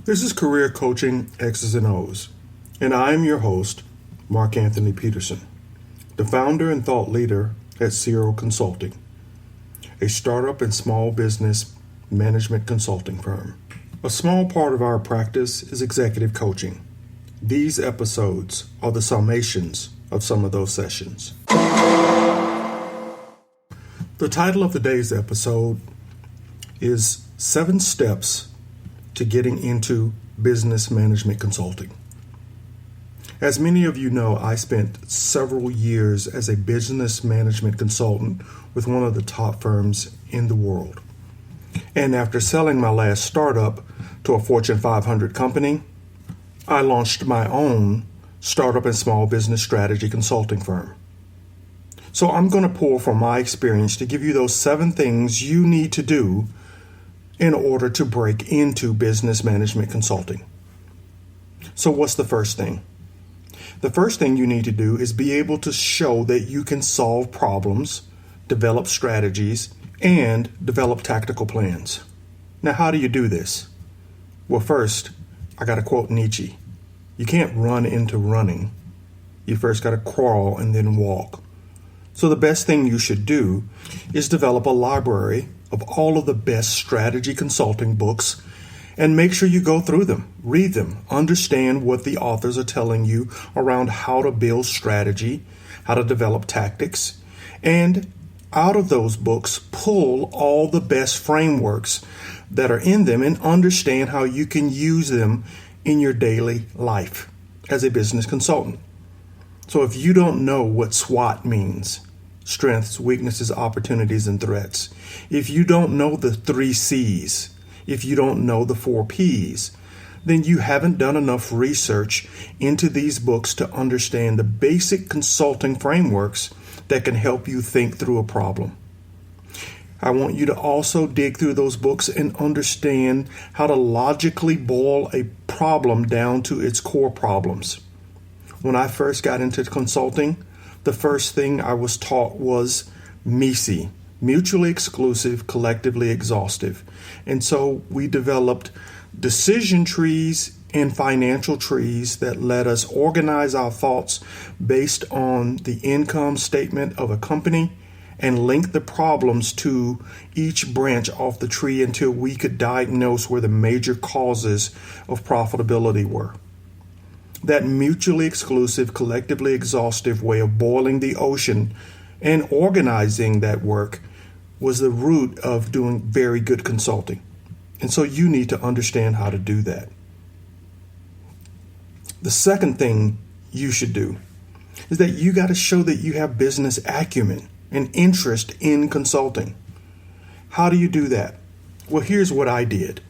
This is Career Coaching X's and O's, and I am your host, Mark Anthony Peterson, the founder and thought leader at Zero Consulting, a startup and small business management consulting firm. A small part of our practice is executive coaching. These episodes are the summations of some of those sessions. The title of today's episode is 7 Steps to Getting into Business Management Consulting. As many of you know, I spent several years as a business management consultant with one of the top firms in the world. And after selling my last startup to a Fortune 500 company, I launched my own startup and small business strategy consulting firm. So I'm going to pull from my experience to give you those 7 things you need to do in order to break into business management consulting. So what's the first thing? The first thing you need to do is be able to show that you can solve problems, develop strategies, and develop tactical plans. Now, how do you do this? Well, first, I got to quote Nietzsche. You can't run into running. You first got to crawl and then walk. So the best thing you should do is develop a library of all of the best strategy consulting books and make sure you go through them, read them, understand what the authors are telling you around how to build strategy, how to develop tactics, and out of those books, pull all the best frameworks that are in them and understand how you can use them in your daily life as a business consultant. So if you don't know what SWOT means, strengths, weaknesses, opportunities, and threats, if you don't know the 3 C's, if you don't know the 4 P's, then you haven't done enough research into these books to understand the basic consulting frameworks that can help you think through a problem. I want you to also dig through those books and understand how to logically boil a problem down to its core problems. When I first got into consulting, the first thing I was taught was MECE, mutually exclusive, collectively exhaustive. And so we developed decision trees and financial trees that let us organize our thoughts based on the income statement of a company and link the problems to each branch off the tree until we could diagnose where the major causes of profitability were. That mutually exclusive, collectively exhaustive way of boiling the ocean and organizing that work was the root of doing very good consulting. And so you need to understand how to do that. The second thing you should do is that you got to show that you have business acumen and interest in consulting. How do you do that? Well, here's what I did.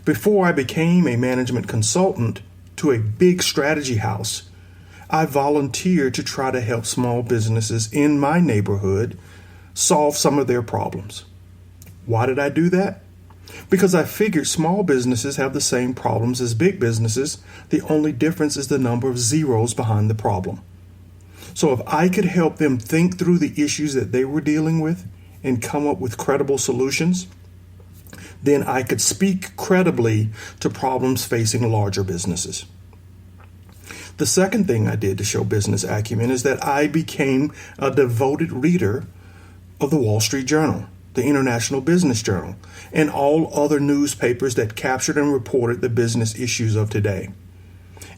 Before I became a management consultant to a big strategy house, I volunteered to try to help small businesses in my neighborhood solve some of their problems. Why did I do that? Because I figured small businesses have the same problems as big businesses. The only difference is the number of zeros behind the problem. So if I could help them think through the issues that they were dealing with and come up with credible solutions, then I could speak credibly to problems facing larger businesses. The second thing I did to show business acumen is that I became a devoted reader of the Wall Street Journal, the International Business Journal, and all other newspapers that captured and reported the business issues of today.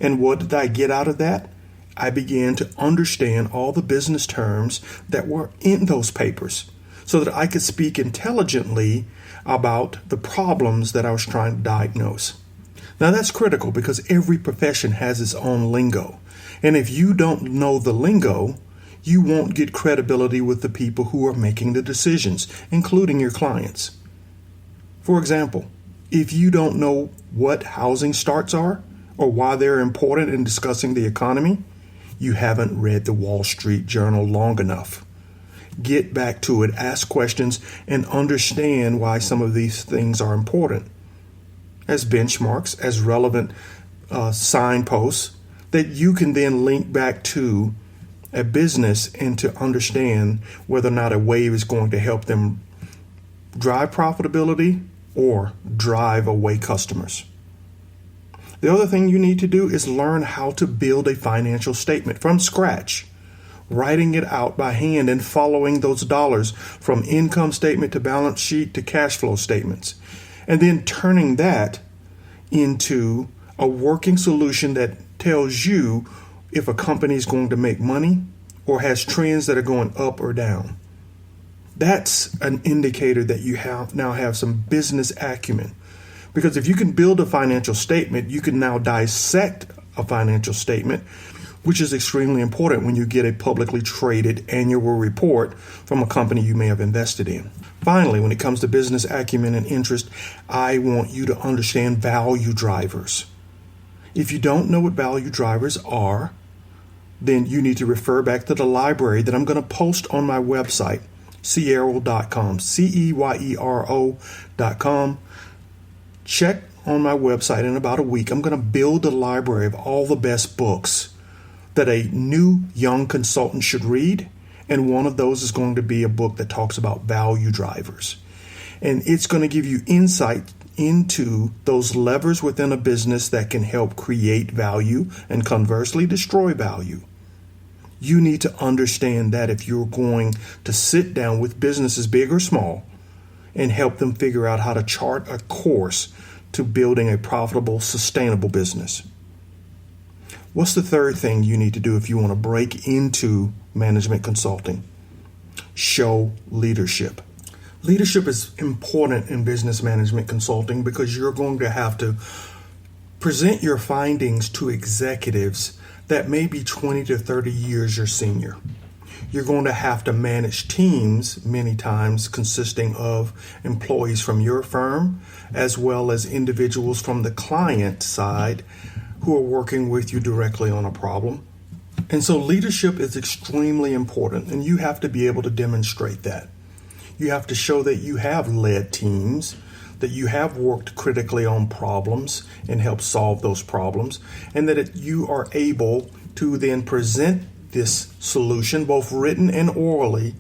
And what did I get out of that? I began to understand all the business terms that were in those papers so that I could speak intelligently about the problems that I was trying to diagnose. Now that's critical because every profession has its own lingo. And if you don't know the lingo, you won't get credibility with the people who are making the decisions, including your clients. For example, if you don't know what housing starts are or why they're important in discussing the economy, you haven't read the Wall Street Journal long enough. Get back to it, ask questions, and understand why some of these things are important as benchmarks, as relevant signposts that you can then link back to a business and to understand whether or not a wave is going to help them drive profitability or drive away customers. The other thing you need to do is learn how to build a financial statement from scratch, writing it out by hand and following those dollars from income statement to balance sheet to cash flow statements, and then turning that into a working solution that tells you if a company is going to make money or has trends that are going up or down. That's an indicator that you now have some business acumen. Because if you can build a financial statement, you can now dissect a financial statement, which is extremely important when you get a publicly traded annual report from a company you may have invested in. Finally, when it comes to business acumen and interest, I want you to understand value drivers. If you don't know what value drivers are, then you need to refer back to the library that I'm going to post on my website, Ceyero.com, Ceyero.com. Check on my website in about a week. I'm going to build a library of all the best books that a new young consultant should read. And one of those is going to be a book that talks about value drivers. And it's going to give you insight into those levers within a business that can help create value and conversely destroy value. You need to understand that if you're going to sit down with businesses, big or small, and help them figure out how to chart a course to building a profitable, sustainable business. What's the third thing you need to do if you want to break into management consulting? Show leadership. Leadership is important in business management consulting because you're going to have to present your findings to executives that may be 20 to 30 years your senior. You're going to have to manage teams many times consisting of employees from your firm as well as individuals from the client side who are working with you directly on a problem. And so leadership is extremely important, and you have to be able to demonstrate that. You have to show that you have led teams, that you have worked critically on problems and helped solve those problems, and that you are able to then present this solution, both written and orally,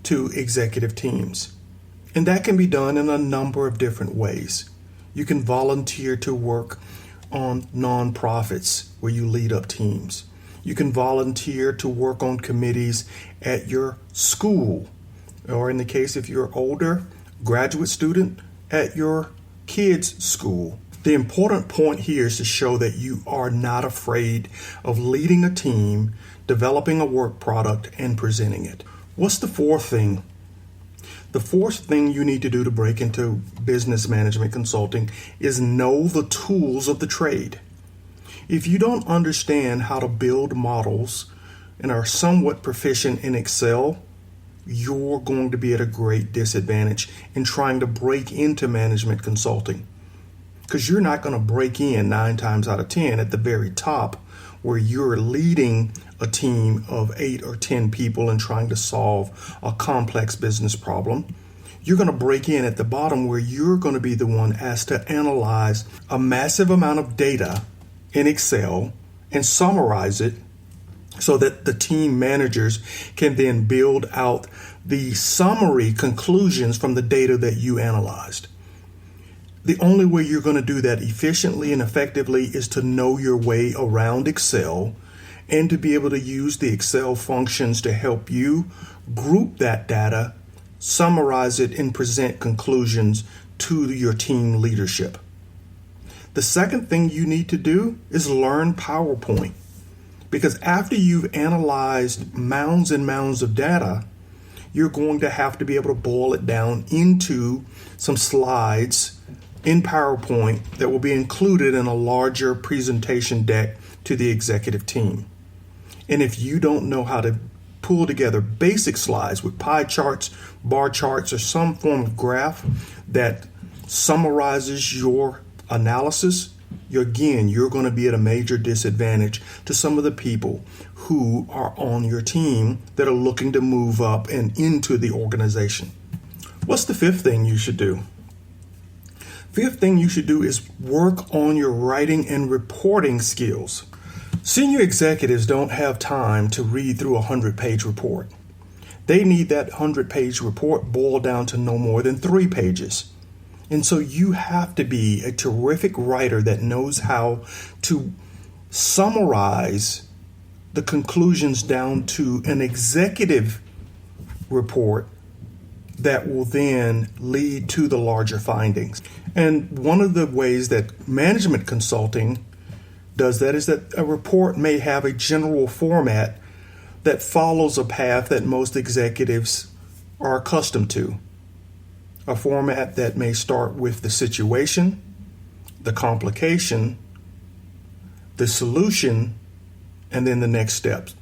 to executive teams. And that can be done in a number of different ways. You can volunteer to work on nonprofits where you lead up teams. You can volunteer to work on committees at your school, or in the case if you're older, graduate student at your kids' school. The important point here is to show that you are not afraid of leading a team, developing a work product, and presenting it. What's the fourth thing? The fourth thing you need to do to break into business management consulting is know the tools of the trade. If you don't understand how to build models and are somewhat proficient in Excel, you're going to be at a great disadvantage in trying to break into management consulting. Because you're not going to break in 9 times out of 10 at the very top where you're leading a team of 8 or 10 people and trying to solve a complex business problem. You're going to break in at the bottom where you're going to be the one asked to analyze a massive amount of data in Excel and summarize it so that the team managers can then build out the summary conclusions from the data that you analyzed. The only way you're going to do that efficiently and effectively is to know your way around Excel and to be able to use the Excel functions to help you group that data, summarize it, and present conclusions to your team leadership. The second thing you need to do is learn PowerPoint, because after you've analyzed mounds and mounds of data, you're going to have to be able to boil it down into some slides in PowerPoint that will be included in a larger presentation deck to the executive team. And if you don't know how to pull together basic slides with pie charts, bar charts, or some form of graph that summarizes your analysis, you're going to be at a major disadvantage to some of the people who are on your team that are looking to move up and into the organization. What's the fifth thing you should do? Fifth thing you should do is work on your writing and reporting skills. Senior executives don't have time to read through a 100-page report. They need that 100-page report boiled down to no more than 3 pages. And so you have to be a terrific writer that knows how to summarize the conclusions down to an executive report that will then lead to the larger findings. And one of the ways that management consulting does that is that a report may have a general format that follows a path that most executives are accustomed to. A format that may start with the situation, the complication, the solution, and then the next steps.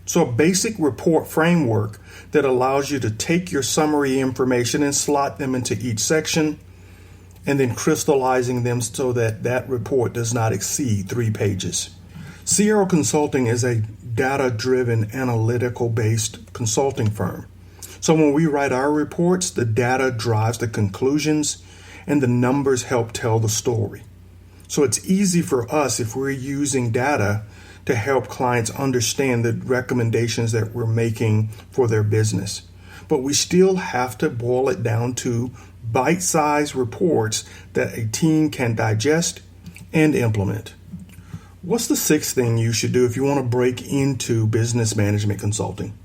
So a basic report framework that allows you to take your summary information and slot them into each section, and then crystallizing them so that that report does not exceed 3 pages. Sierra Consulting is a data-driven, analytical-based consulting firm. So when we write our reports, the data drives the conclusions and the numbers help tell the story. So it's easy for us, if we're using data, to help clients understand the recommendations that we're making for their business. But we still have to boil it down to bite-sized reports that a team can digest and implement. What's the 6th thing you should do if you want to break into business management consulting?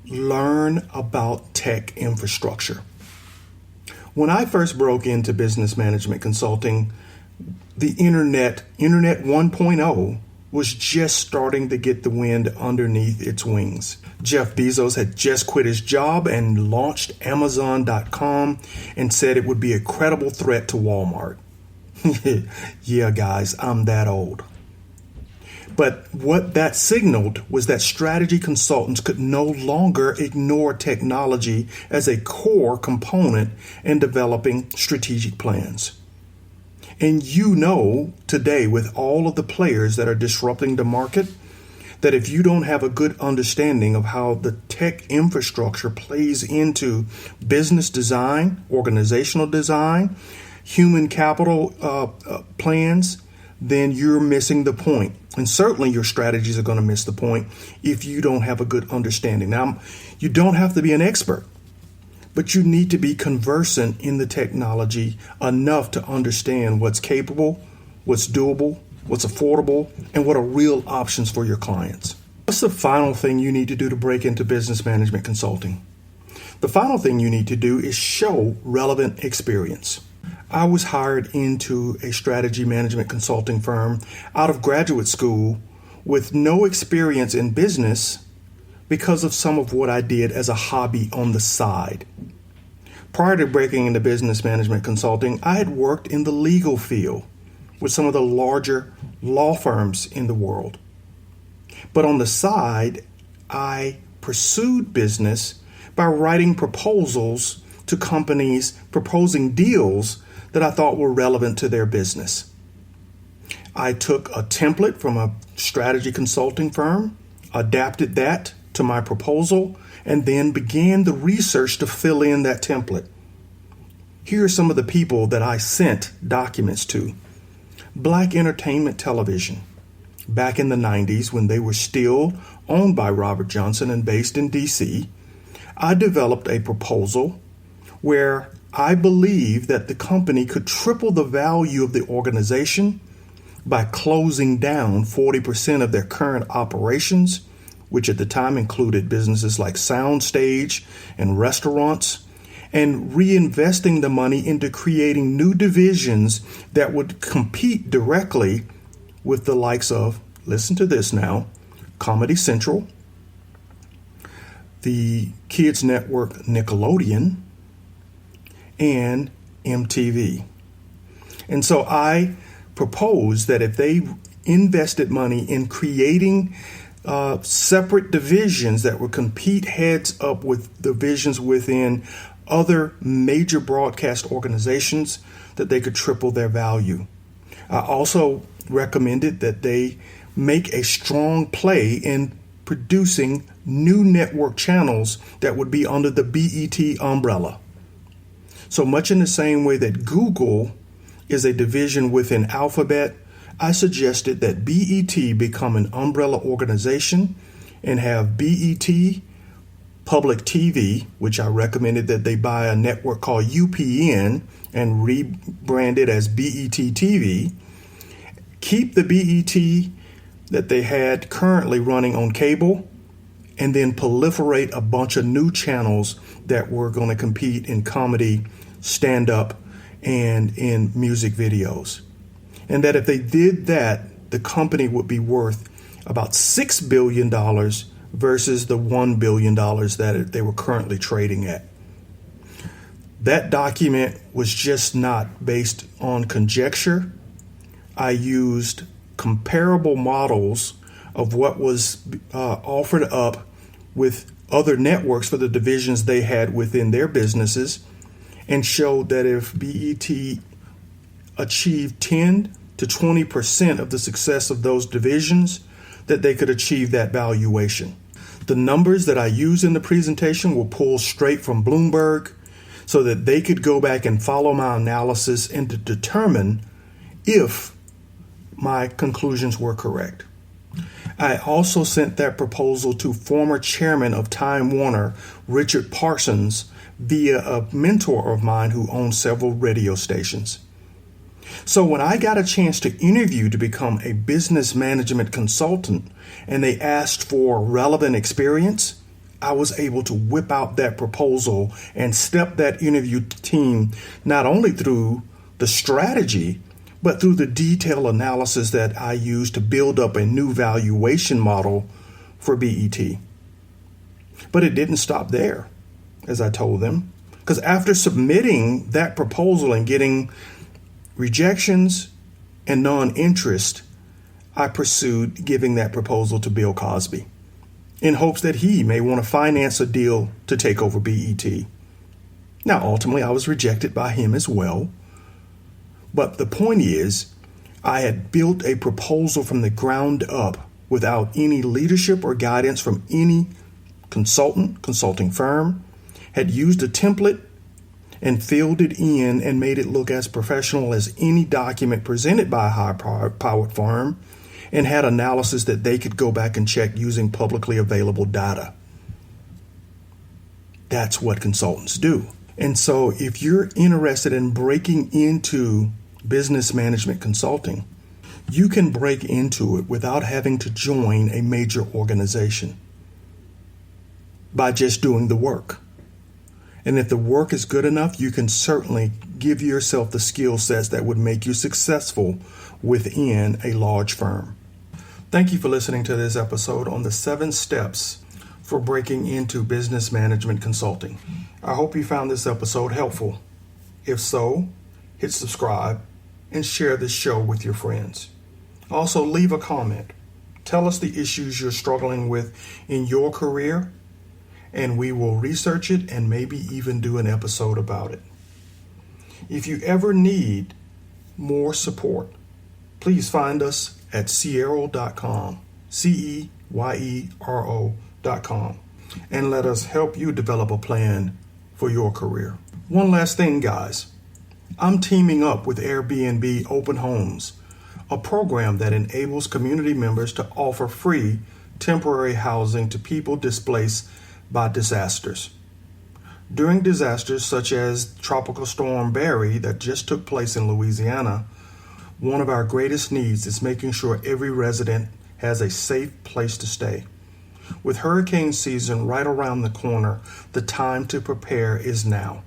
Learn about tech infrastructure. When I first broke into business management consulting, the Internet 1.0 was just starting to get the wind underneath its wings. Jeff Bezos had just quit his job and launched Amazon.com and said it would be a credible threat to Walmart. Yeah, guys, I'm that old. But what that signaled was that strategy consultants could no longer ignore technology as a core component in developing strategic plans. And you know today, with all of the players that are disrupting the market, that if you don't have a good understanding of how the tech infrastructure plays into business design, organizational design, human capital plans, then you're missing the point. And certainly your strategies are going to miss the point if you don't have a good understanding. Now, you don't have to be an expert, but you need to be conversant in the technology enough to understand what's capable, what's doable, what's affordable, and what are real options for your clients. What's the final thing you need to do to break into business management consulting? The final thing you need to do is show relevant experience. I was hired into a strategy management consulting firm out of graduate school with no experience in business because of some of what I did as a hobby on the side. Prior to breaking into business management consulting, I had worked in the legal field with some of the larger law firms in the world. But on the side, I pursued business by writing proposals to companies, proposing deals that I thought were relevant to their business. I took a template from a strategy consulting firm, adapted that to my proposal, and then began the research to fill in that template. Here are some of the people that I sent documents to. Black Entertainment Television. Back in the 90s, when they were still owned by Robert Johnson and based in D.C., I developed a proposal where I believed that the company could triple the value of the organization by closing down 40% of their current operations, which at the time included businesses like Soundstage and restaurants, and reinvesting the money into creating new divisions that would compete directly with the likes of, listen to this now, Comedy Central, the Kids Network Nickelodeon, and MTV. And so I proposed that if they invested money in creating separate divisions that would compete heads up with divisions within other major broadcast organizations, that they could triple their value. I also recommended that they make a strong play in producing new network channels that would be under the BET umbrella. So much in the same way that Google is a division within Alphabet, I suggested that BET become an umbrella organization and have BET public TV, which I recommended that they buy a network called UPN and rebrand it as BET TV. Keep the BET that they had currently running on cable, and then proliferate a bunch of new channels that were going to compete in comedy, stand-up, and in music videos. And that if they did that, the company would be worth about $6 billion versus the $1 billion that they were currently trading at. That document was just not based on conjecture. I used comparable models of what was offered up with other networks for the divisions they had within their businesses, and showed that if BET achieved 10 to 20% of the success of those divisions, that they could achieve that valuation. The numbers that I use in the presentation were pulled straight from Bloomberg so that they could go back and follow my analysis and to determine if my conclusions were correct. I also sent that proposal to former chairman of Time Warner, Richard Parsons, via a mentor of mine who owns several radio stations. So when I got a chance to interview to become a business management consultant and they asked for relevant experience, I was able to whip out that proposal and step that interview team not only through the strategy, but through the detailed analysis that I used to build up a new valuation model for BET. But it didn't stop there, as I told them, because after submitting that proposal and getting rejections and non-interest, I pursued giving that proposal to Bill Cosby in hopes that he may want to finance a deal to take over BET. Now, ultimately, I was rejected by him as well. But the point is, I had built a proposal from the ground up without any leadership or guidance from any consulting firm, had used a template and filled it in and made it look as professional as any document presented by a high-powered firm, and had analysis that they could go back and check using publicly available data. That's what consultants do. And so if you're interested in breaking into business management consulting, you can break into it without having to join a major organization by just doing the work. And if the work is good enough, you can certainly give yourself the skill sets that would make you successful within a large firm. Thank you for listening to this episode on the 7 steps for breaking into business management consulting. I hope you found this episode helpful. If so, hit subscribe and share this show with your friends. Also, leave a comment. Tell us the issues you're struggling with in your career, and we will research it and maybe even do an episode about it. If you ever need more support, please find us at Ceyero.com, Ceyero.com, and let us help you develop a plan for your career. One last thing, guys. I'm teaming up with Airbnb Open Homes, a program that enables community members to offer free temporary housing to people displaced by disasters. During disasters such as Tropical Storm Barry that just took place in Louisiana, one of our greatest needs is making sure every resident has a safe place to stay. With hurricane season right around the corner, the time to prepare is now.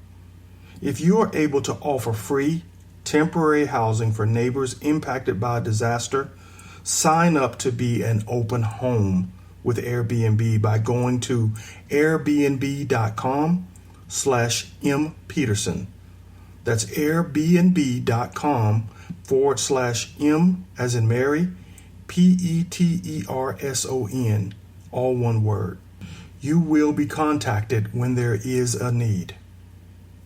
If you are able to offer free, temporary housing for neighbors impacted by a disaster, sign up to be an open home with Airbnb by going to airbnb.com/mpeterson. That's airbnb.com/M as in Mary, Peterson, all one word. You will be contacted when there is a need.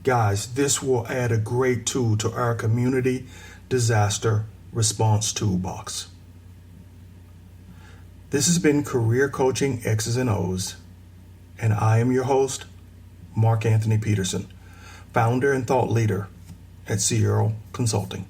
Guys, this will add a great tool to our community disaster response toolbox. This has been Career Coaching X's and O's, and I am your host, Mark Anthony Peterson, founder and thought leader at Ceyero Consulting.